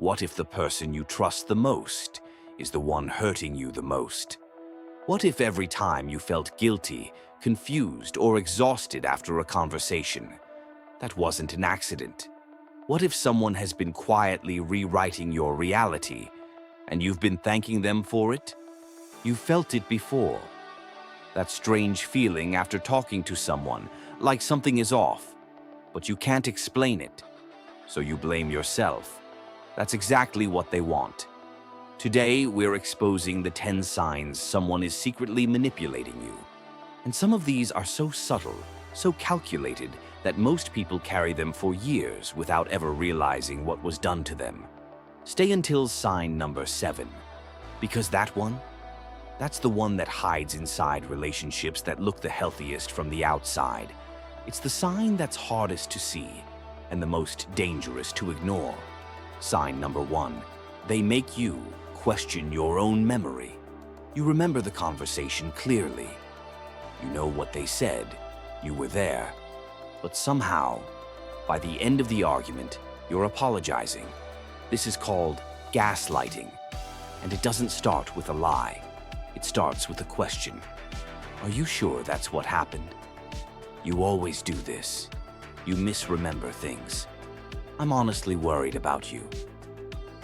What if the person you trust the most is the one hurting you the most? What if every time you felt guilty, confused, or exhausted after a conversation, that wasn't an accident? What if someone has been quietly rewriting your reality, and you've been thanking them for it? You felt it before. That strange feeling after talking to someone, like something is off, but you can't explain it, so you blame yourself. That's exactly what they want. Today, we're exposing the 10 signs someone is secretly manipulating you. And some of these are so subtle, so calculated, that most people carry them for years without ever realizing what was done to them. Stay until sign number 7, because that's the one that hides inside relationships that look the healthiest from the outside. It's the sign that's hardest to see and the most dangerous to ignore. Sign number 1, they make you question your own memory. You remember the conversation clearly. You know what they said. You were there. But somehow, by the end of the argument, you're apologizing. This is called gaslighting. And it doesn't start with a lie. It starts with a question. Are you sure that's what happened? You always do this. You misremember things. I'm honestly worried about you.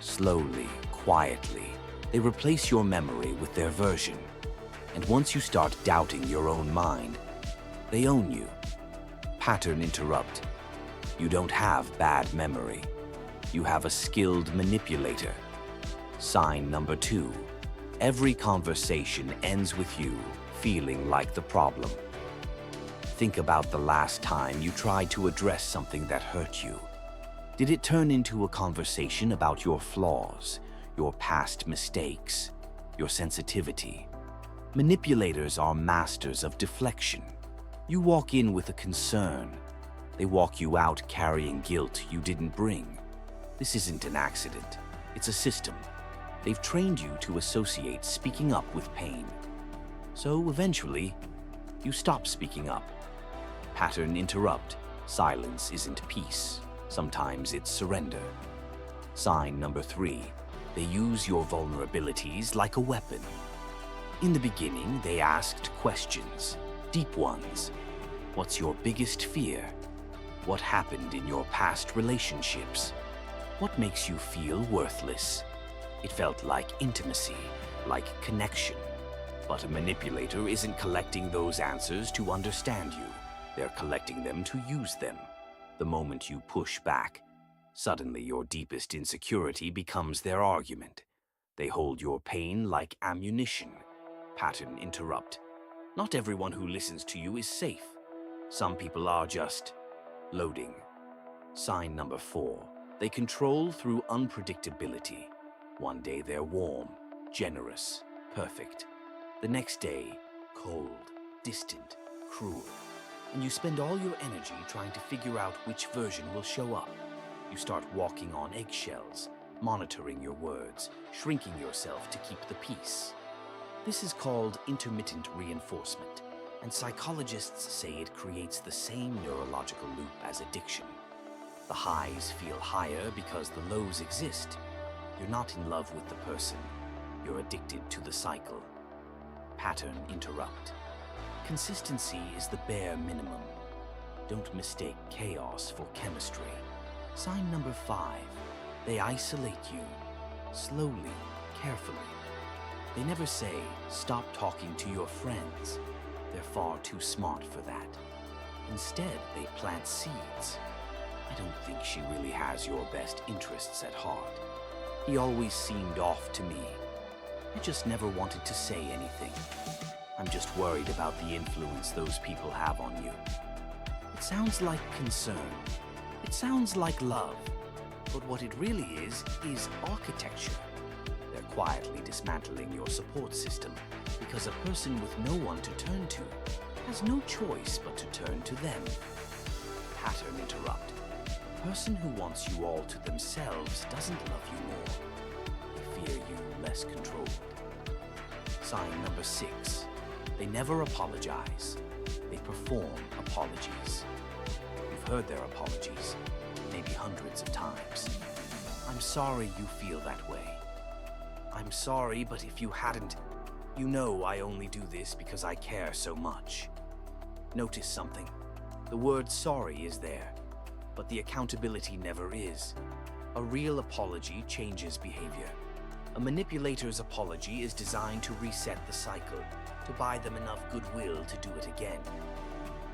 Slowly, quietly, they replace your memory with their version. And once you start doubting your own mind, they own you. Pattern interrupt. You don't have bad memory. You have a skilled manipulator. Sign number 2. Every conversation ends with you feeling like the problem. Think about the last time you tried to address something that hurt you. Did it turn into a conversation about your flaws, your past mistakes, your sensitivity? Manipulators are masters of deflection. You walk in with a concern. They walk you out carrying guilt you didn't bring. This isn't an accident. It's a system. They've trained you to associate speaking up with pain. So eventually, you stop speaking up. Pattern interrupt. Silence isn't peace. Sometimes it's surrender. Sign number 3. They use your vulnerabilities like a weapon. In the beginning, they asked questions, deep ones. What's your biggest fear? What happened in your past relationships? What makes you feel worthless? It felt like intimacy, like connection. But a manipulator isn't collecting those answers to understand you. They're collecting them to use them. The moment you push back, suddenly your deepest insecurity becomes their argument. They hold your pain like ammunition. Pattern interrupt. Not everyone who listens to you is safe. Some people are just loading. Sign number 4. They control through unpredictability. One day they're warm, generous, perfect. The next day, cold, distant, cruel. And you spend all your energy trying to figure out which version will show up. You start walking on eggshells, monitoring your words, shrinking yourself to keep the peace. This is called intermittent reinforcement, and psychologists say it creates the same neurological loop as addiction. The highs feel higher because the lows exist. You're not in love with the person. You're addicted to the cycle. Pattern interrupt. Consistency is the bare minimum. Don't mistake chaos for chemistry. Sign number 5. They isolate you. Slowly, carefully. They never say, stop talking to your friends. They're far too smart for that. Instead, they plant seeds. I don't think she really has your best interests at heart. He always seemed off to me. I just never wanted to say anything. I'm just worried about the influence those people have on you. It sounds like concern. It sounds like love. But what it really is architecture. They're quietly dismantling your support system because a person with no one to turn to has no choice but to turn to them. Pattern interrupt. A person who wants you all to themselves doesn't love you more. They fear you less controlled. Sign number 6. They never apologize. They perform apologies. You've heard their apologies, maybe hundreds of times. I'm sorry you feel that way. I'm sorry, but if you hadn't, you know I only do this because I care so much. Notice something. The word sorry is there, but the accountability never is. A real apology changes behavior. A manipulator's apology is designed to reset the cycle, to buy them enough goodwill to do it again.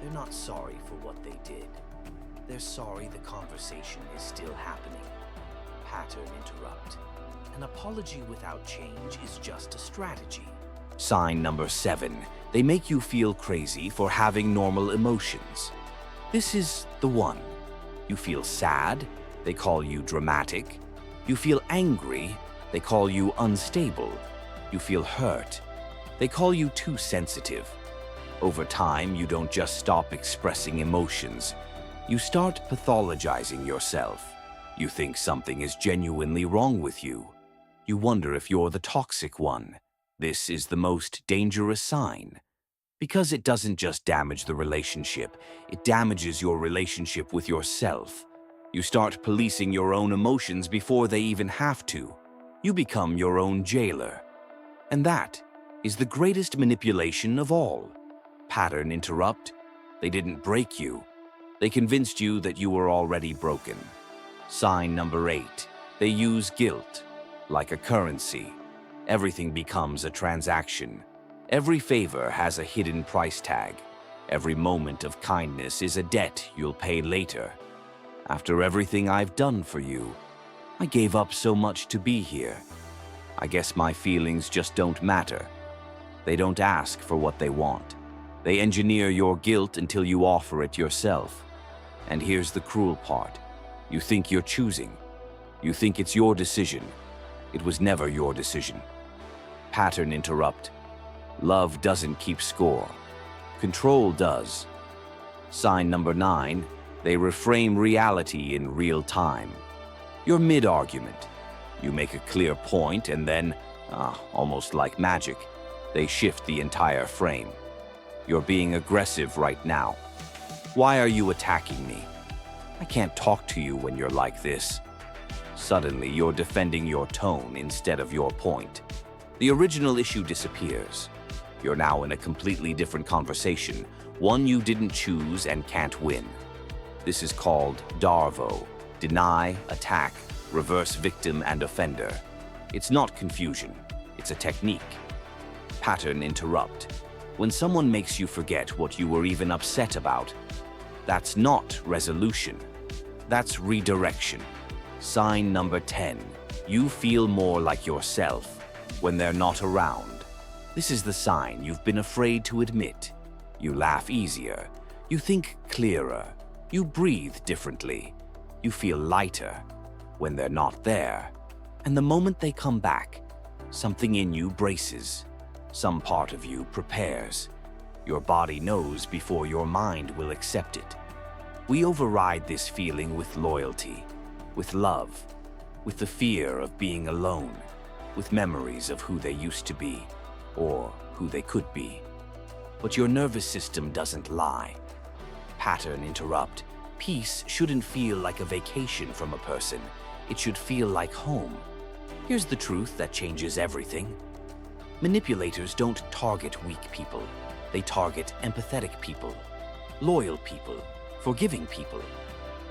They're not sorry for what they did. They're sorry the conversation is still happening. Pattern interrupt. An apology without change is just a strategy. Sign number 7. They make you feel crazy for having normal emotions. This is the one. You feel sad, they call you dramatic. You feel angry, they call you unstable. You feel hurt, they call you too sensitive. Over time, you don't just stop expressing emotions. You start pathologizing yourself. You think something is genuinely wrong with you. You wonder if you're the toxic one. This is the most dangerous sign. Because it doesn't just damage the relationship, it damages your relationship with yourself. You start policing your own emotions before they even have to. You become your own jailer. And that is the greatest manipulation of all. Pattern interrupt. They didn't break you. They convinced you that you were already broken. Sign number 8. They use guilt like a currency. Everything becomes a transaction. Every favor has a hidden price tag. Every moment of kindness is a debt you'll pay later. After everything I've done for you, I gave up so much to be here. I guess my feelings just don't matter. They don't ask for what they want. They engineer your guilt until you offer it yourself. And here's the cruel part. You think you're choosing. You think it's your decision. It was never your decision. Pattern interrupt. Love doesn't keep score. Control does. Sign number 9. They reframe reality in real time. You're mid-argument. You make a clear point and then, almost like magic, they shift the entire frame. You're being aggressive right now. Why are you attacking me? I can't talk to you when you're like this. Suddenly, you're defending your tone instead of your point. The original issue disappears. You're now in a completely different conversation, one you didn't choose and can't win. This is called DARVO, deny, attack, reverse victim and offender. It's not confusion, it's a technique. Pattern interrupt. When someone makes you forget what you were even upset about, that's not resolution, that's redirection. Sign number 10. You feel more like yourself when they're not around. This is the sign you've been afraid to admit. You laugh easier. You think clearer. You breathe differently. You feel lighter when they're not there. And the moment they come back, something in you braces. Some part of you prepares. Your body knows before your mind will accept it. We override this feeling with loyalty, with love, with the fear of being alone, with memories of who they used to be, or who they could be. But your nervous system doesn't lie. Pattern interrupt. Peace shouldn't feel like a vacation from a person. It should feel like home. Here's the truth that changes everything. Manipulators don't target weak people. They target empathetic people, loyal people, forgiving people,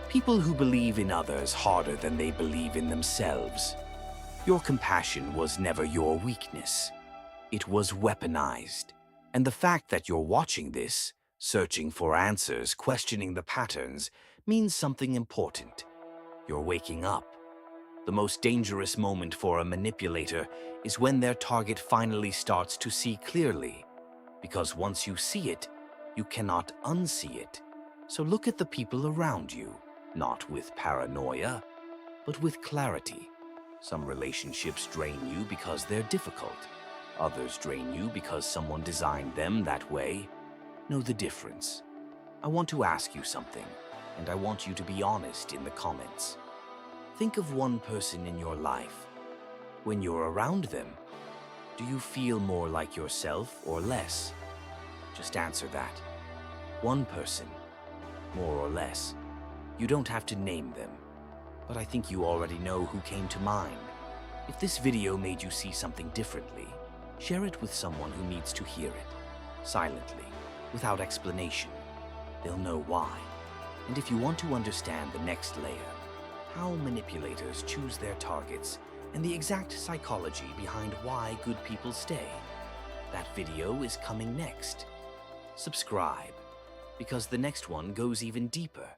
people who believe in others harder than they believe in themselves. Your compassion was never your weakness. It was weaponized. And the fact that you're watching this, searching for answers, questioning the patterns, means something important. You're waking up. The most dangerous moment for a manipulator is when their target finally starts to see clearly. Because once you see it, you cannot unsee it. So look at the people around you, not with paranoia, but with clarity. Some relationships drain you because they're difficult. Others drain you because someone designed them that way. Know the difference. I want to ask you something, and I want you to be honest in the comments. Think of one person in your life. When you're around them, do you feel more like yourself or less? Just answer that. One person, more or less. You don't have to name them. but I think you already know who came to mind. If this video made you see something differently, share it with someone who needs to hear it, silently, without explanation. They'll know why. And if you want to understand the next layer, how manipulators choose their targets, and the exact psychology behind why good people stay, that video is coming next. Subscribe, because the next one goes even deeper.